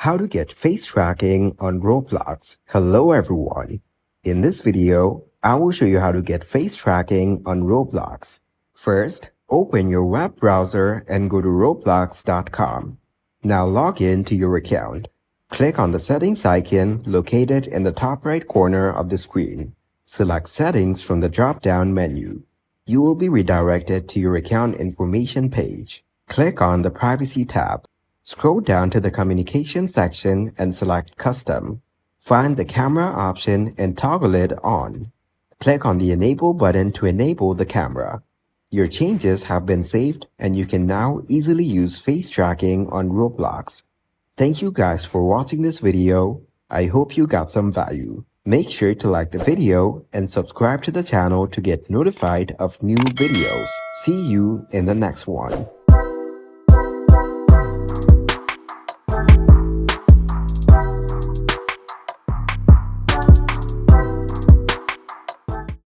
How to get face tracking on Roblox. Hello everyone. In this video, I will show you how to get face tracking on Roblox. First, open your web browser and go to roblox.com. Now log in to your account. Click on the settings icon located in the top right corner of the screen. Select settings from the drop-down menu. You will be redirected to your account information page. Click on the privacy tab. Scroll down to the communication section and select custom. Find the camera option and toggle it on. Click on the enable button to enable the camera. Your changes have been saved and you can now easily use face tracking on Roblox. Thank you guys for watching this video. I hope you got some value. Make sure to like the video and subscribe to the channel to get notified of new videos. See you in the next one.